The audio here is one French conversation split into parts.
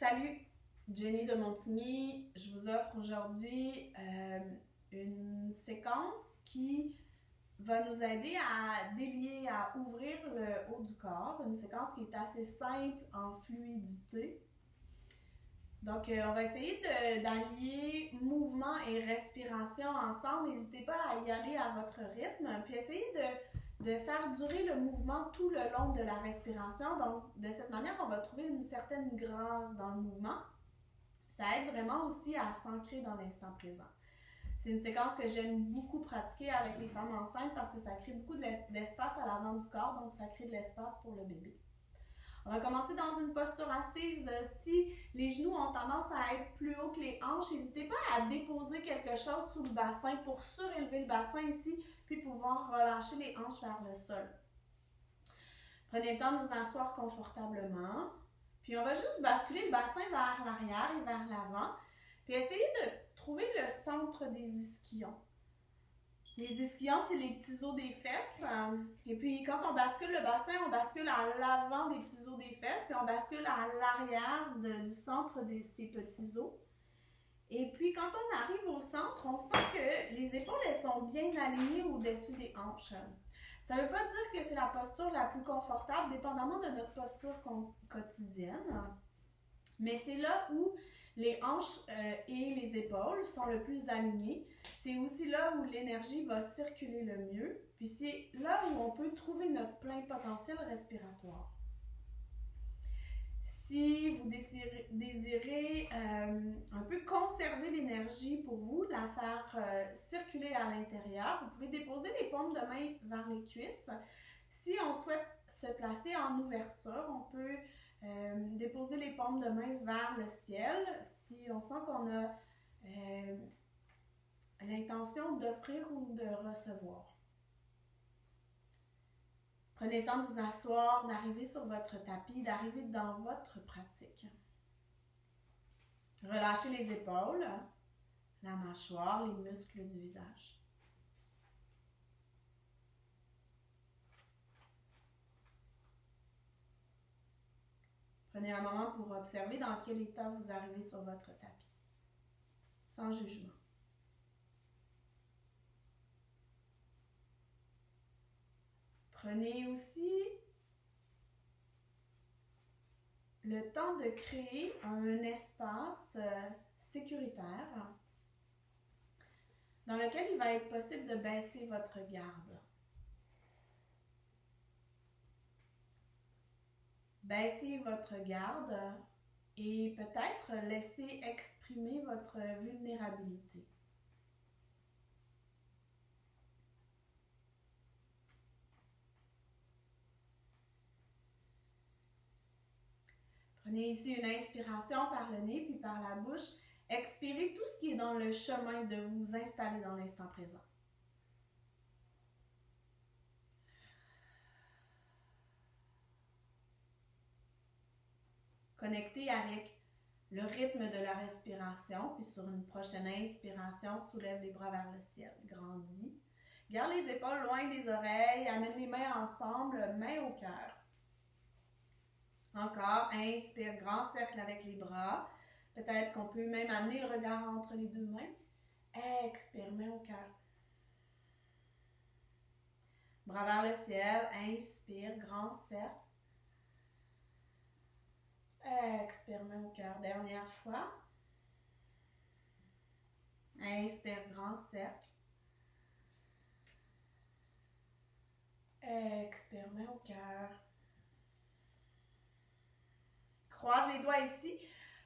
Salut, Jenny de Montigny. Je vous offre aujourd'hui une séquence qui va nous aider à délier, à ouvrir le haut du corps. Une séquence qui est assez simple en fluidité. Donc, on va essayer d'allier mouvement et respiration ensemble. N'hésitez pas à y aller à votre rythme. Puis essayez de faire durer le mouvement tout le long de la respiration. Donc, de cette manière, on va trouver une certaine grâce dans le mouvement. Ça aide vraiment aussi à s'ancrer dans l'instant présent. C'est une séquence que j'aime beaucoup pratiquer avec les femmes enceintes parce que ça crée beaucoup d'espace à l'avant du corps, donc ça crée de l'espace pour le bébé. On va commencer dans une posture assise. Si les genoux ont tendance à être plus haut que les hanches, n'hésitez pas à déposer quelque chose sous le bassin pour surélever le bassin ici, puis pouvoir relâcher les hanches vers le sol. Prenez le temps de vous asseoir confortablement. Puis on va juste basculer le bassin vers l'arrière et vers l'avant. Puis essayez de trouver le centre des ischions. Les ischions, c'est les petits os des fesses. Et puis quand on bascule le bassin, on bascule à l'avant des petits os des fesses. Puis on bascule à l'arrière du centre de ces petits os. Et puis quand on arrive au centre, on sent que les épaules elles sont bien alignées au-dessus des hanches. Ça ne veut pas dire que c'est la posture la plus confortable, dépendamment de notre posture quotidienne. Mais c'est là où les hanches et les épaules sont le plus alignées. C'est aussi là où l'énergie va circuler le mieux. Puis c'est là où on peut trouver notre plein potentiel respiratoire. Si vous désirez un peu conserver l'énergie pour vous, la faire circuler à l'intérieur, vous pouvez déposer les paumes de main vers les cuisses. Si on souhaite se placer en ouverture, on peut déposer les paumes de main vers le ciel. Si on sent qu'on a l'intention d'offrir ou de recevoir. Prenez le temps de vous asseoir, d'arriver sur votre tapis, d'arriver dans votre pratique. Relâchez les épaules, la mâchoire, les muscles du visage. Prenez un moment pour observer dans quel état vous arrivez sur votre tapis, sans jugement. Prenez aussi le temps de créer un espace sécuritaire dans lequel il va être possible de baisser votre garde. Baissez votre garde et peut-être laissez exprimer votre vulnérabilité. Prenez ici une inspiration par le nez puis par la bouche. Expirez tout ce qui est dans le chemin de vous installer dans l'instant présent. Connectez avec le rythme de la respiration, puis sur une prochaine inspiration, soulève les bras vers le ciel, grandis. Garde les épaules loin des oreilles, amène les mains ensemble, mains au cœur. Encore, inspire, grand cercle avec les bras. Peut-être qu'on peut même amener le regard entre les deux mains. Expire, main au cœur. Bras vers le ciel, inspire, grand cercle. Expire, main au cœur. Dernière fois. Inspire, grand cercle. Expire, main au cœur. Croise les doigts ici.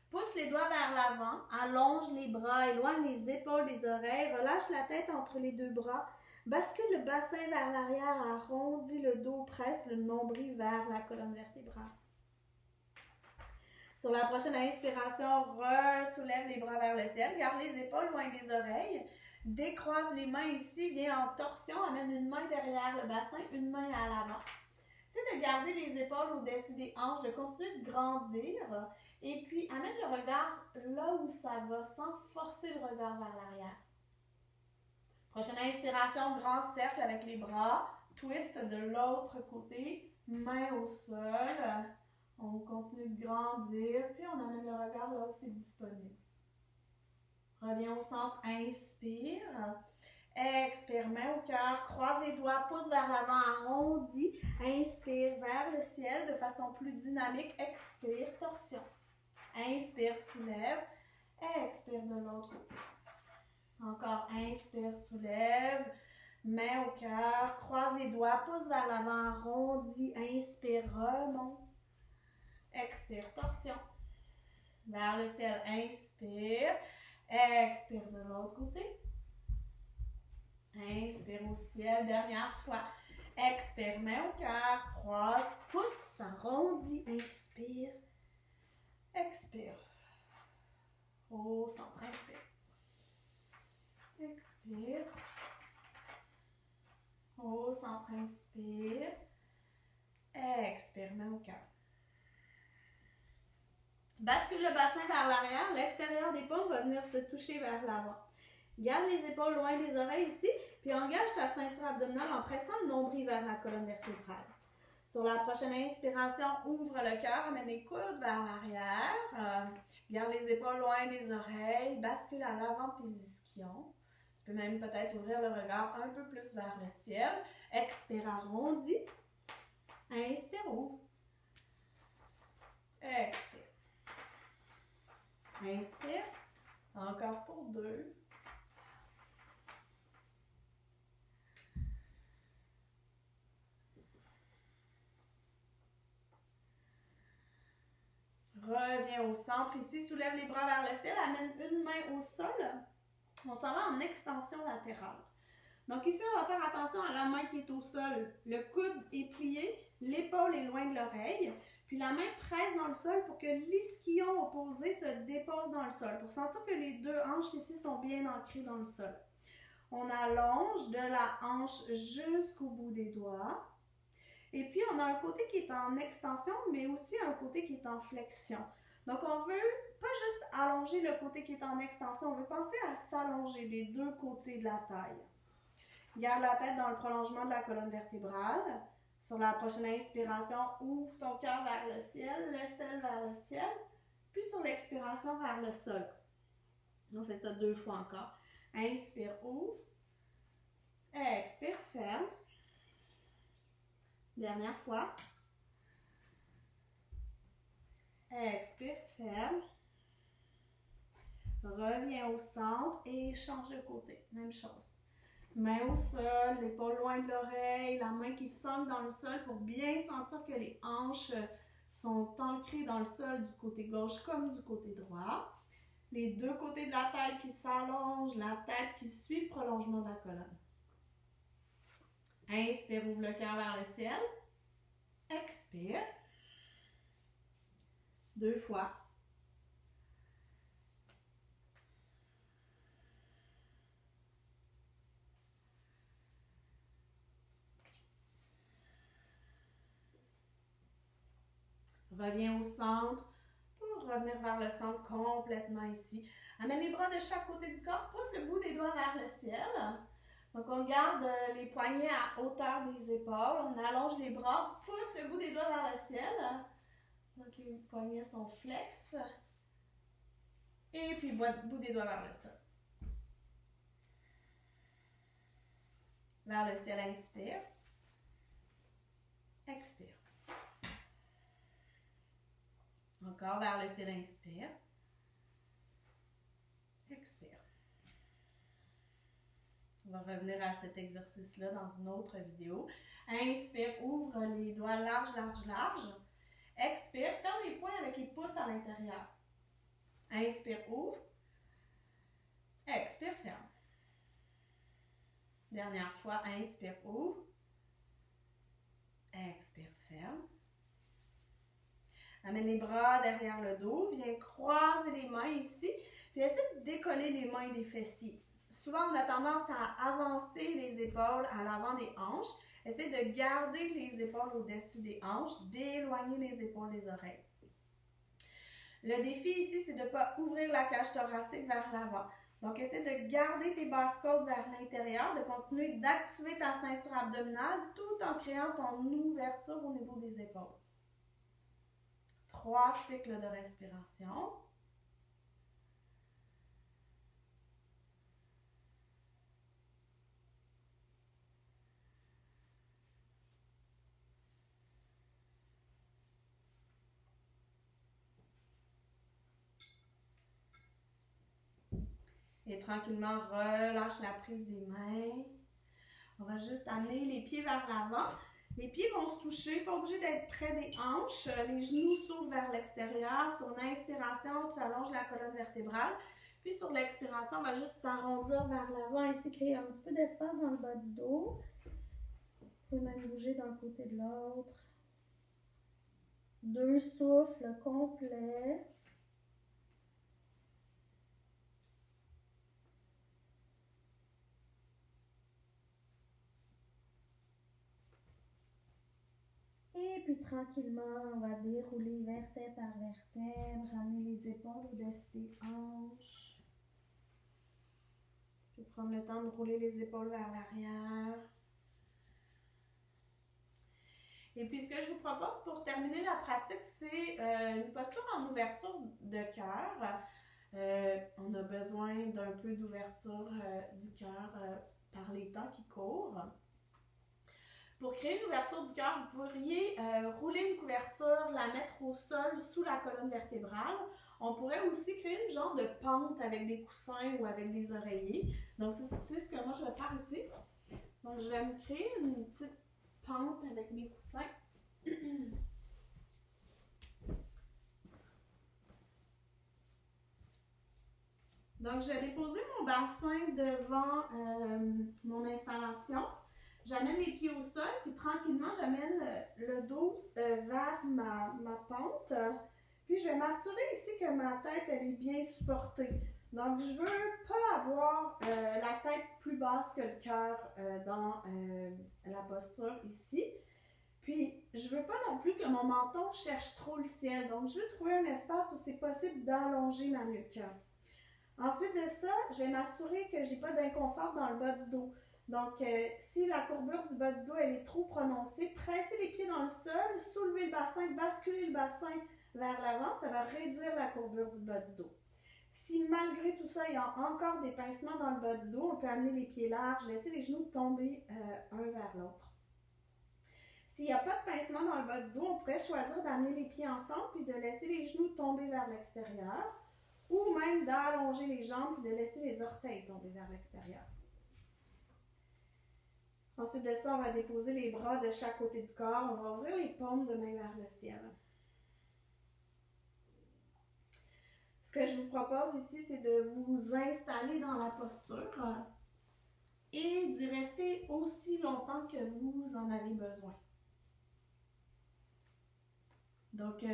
Pousse les doigts vers l'avant. Allonge les bras. Éloigne les épaules des oreilles. Relâche la tête entre les deux bras. Bascule le bassin vers l'arrière. Arrondis le dos. Presse le nombril vers la colonne vertébrale. Sur la prochaine inspiration, soulève les bras vers le ciel. Garde les épaules loin des oreilles. Décroise les mains ici. Viens en torsion. Amène une main derrière le bassin, une main à l'avant. C'est de garder les épaules au-dessus des hanches, de continuer de grandir. Et puis, amène le regard là où ça va, sans forcer le regard vers l'arrière. Prochaine inspiration, grand cercle avec les bras. Twist de l'autre côté. Main au sol. On continue de de grandir, puis on amène le regard là où c'est disponible. Reviens au centre, inspire. Expire, main au cœur, croise les doigts, pouce vers l'avant, arrondi. Inspire vers le ciel de façon plus dynamique. Expire, torsion. Inspire, soulève. Expire de l'autre côté. Encore, inspire, soulève. Main au cœur, croise les doigts, pouce vers l'avant, arrondi. Inspire, remonte. Expire, torsion. Vers le ciel, inspire. Expire de l'autre côté. Inspire au ciel, dernière fois. Expire, main au cœur, croise, pouce, arrondi, inspire. Expire. Au centre, inspire. Expire. Au centre, inspire. Expire, main au cœur. Bascule le bassin vers l'arrière, l'extérieur des paumes va venir se toucher vers l'avant. Garde les épaules loin des oreilles ici, puis engage ta ceinture abdominale en pressant le nombril vers la colonne vertébrale. Sur la prochaine inspiration, ouvre le cœur, amène les coudes vers l'arrière. Garde les épaules loin des oreilles, bascule à l'avant de tes ischions. Tu peux même peut-être ouvrir le regard un peu plus vers le ciel. Expire, arrondi. Inspire, ouvre. Expire. Inspire. Encore pour 2. Reviens au centre ici, soulève les bras vers le ciel, amène une main au sol. On s'en va en extension latérale. Donc ici, on va faire attention à la main qui est au sol. Le coude est plié, l'épaule est loin de l'oreille. Puis la main presse dans le sol pour que l'ischion opposé se dépose dans le sol. Pour sentir que les deux hanches ici sont bien ancrées dans le sol. On allonge de la hanche jusqu'au bout des doigts. Et puis, on a un côté qui est en extension, mais aussi un côté qui est en flexion. Donc, on veut pas juste allonger le côté qui est en extension, on veut penser à s'allonger les deux côtés de la taille. Garde la tête dans le prolongement de la colonne vertébrale. Sur la prochaine inspiration, ouvre ton cœur vers le ciel, l'aisselle vers le ciel, puis sur l'expiration vers le sol. On fait ça 2 fois encore. Inspire, ouvre. Expire, ferme. Dernière fois. Expire, ferme. Reviens au centre et change de côté. Même chose. Main au sol, l'épaule loin de l'oreille, la main qui sonne dans le sol pour bien sentir que les hanches sont ancrées dans le sol du côté gauche comme du côté droit. Les deux côtés de la tête qui s'allongent, la tête qui suit le prolongement de la colonne. Inspire, ouvre le cœur vers le ciel. Expire. 2 fois. Reviens au centre pour revenir vers le centre complètement ici. Amène les bras de chaque côté du corps, pousse le bout des doigts vers le ciel. Donc, on garde les poignets à hauteur des épaules. On allonge les bras, pousse le bout des doigts vers le ciel. Donc, les poignets sont flex. Et puis, bout des doigts vers le sol. Vers le ciel, inspire. Expire. Encore vers le ciel, inspire. Expire. On va revenir à cet exercice-là dans une autre vidéo. Inspire, ouvre les doigts large, large, large. Expire, ferme les poings avec les pouces à l'intérieur. Inspire, ouvre. Expire, ferme. Dernière fois, inspire, ouvre. Expire, ferme. Amène les bras derrière le dos. Viens croiser les mains ici. Puis essaie de décoller les mains des fessiers. Souvent, on a tendance à avancer les épaules à l'avant des hanches. Essaie de garder les épaules au-dessus des hanches, d'éloigner les épaules des oreilles. Le défi ici, c'est de ne pas ouvrir la cage thoracique vers l'avant. Donc, essaie de garder tes basses côtes vers l'intérieur, de continuer d'activer ta ceinture abdominale tout en créant ton ouverture au niveau des épaules. 3, 3 cycles de respiration. Et tranquillement, relâche la prise des mains. On va juste amener les pieds vers l'avant. Les pieds vont se toucher, pas obligé d'être près des hanches. Les genoux s'ouvrent vers l'extérieur. Sur l'inspiration, tu allonges la colonne vertébrale. Puis sur l'expiration, on va juste s'arrondir vers l'avant et créer un petit peu d'espace dans le bas du dos. Vous pouvez même bouger d'un côté de l'autre. 2 souffles complets. Et puis tranquillement, on va dérouler vertèbre par vertèbre, ramener les épaules au-dessus des hanches. Tu peux prendre le temps de rouler les épaules vers l'arrière. Et puis ce que je vous propose pour terminer la pratique, c'est une posture en ouverture de cœur. On a besoin d'un peu d'ouverture du cœur par les temps qui courent. Pour créer une ouverture du cœur, vous pourriez rouler une couverture, la mettre au sol sous la colonne vertébrale. On pourrait aussi créer une genre de pente avec des coussins ou avec des oreillers. Donc, c'est ce que moi je vais faire ici. Donc, je vais me créer une petite pente avec mes coussins. Donc, je vais déposer mon bassin devant mon installation. J'amène les pieds au sol, puis tranquillement, j'amène le dos vers ma pente. Puis, je vais m'assurer ici que ma tête, elle est bien supportée. Donc, je ne veux pas avoir la tête plus basse que le cœur dans la posture ici. Puis, je ne veux pas non plus que mon menton cherche trop le ciel. Donc, je veux trouver un espace où c'est possible d'allonger ma nuque. Ensuite de ça, je vais m'assurer que je n'ai pas d'inconfort dans le bas du dos. Donc, si la courbure du bas du dos elle est trop prononcée, pressez les pieds dans le sol, soulevez le bassin, basculez le bassin vers l'avant, ça va réduire la courbure du bas du dos. Si malgré tout ça, il y a encore des pincements dans le bas du dos, on peut amener les pieds larges, laisser les genoux tomber un vers l'autre. S'il n'y a pas de pincement dans le bas du dos, on pourrait choisir d'amener les pieds ensemble puis de laisser les genoux tomber vers l'extérieur ou même d'allonger les jambes et de laisser les orteils tomber vers l'extérieur. Ensuite de ça, on va déposer les bras de chaque côté du corps. On va ouvrir les paumes de main vers le ciel. Ce que je vous propose ici, c'est de vous installer dans la posture et d'y rester aussi longtemps que vous en avez besoin. Donc,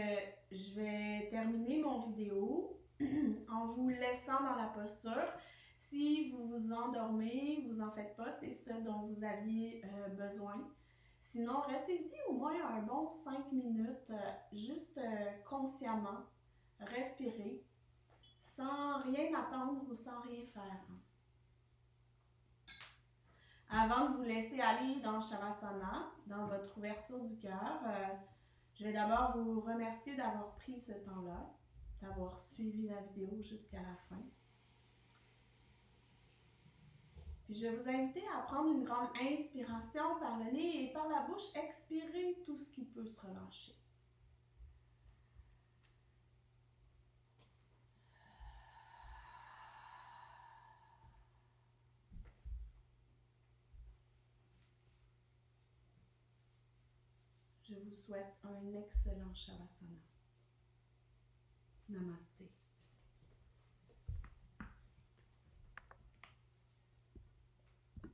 je vais terminer mon vidéo en vous laissant dans la posture. Si vous vous endormez, vous en faites pas, c'est ce dont vous aviez besoin. Sinon, restez-y au moins un bon 5 minutes, juste consciemment, respirez, sans rien attendre ou sans rien faire. Avant de vous laisser aller dans Shavasana, dans votre ouverture du cœur, je vais d'abord vous remercier d'avoir pris ce temps-là, d'avoir suivi la vidéo jusqu'à la fin. Puis je vais vous inviter à prendre une grande inspiration par le nez et par la bouche, expirer tout ce qui peut se relâcher. Je vous souhaite un excellent Shavasana. Namasté.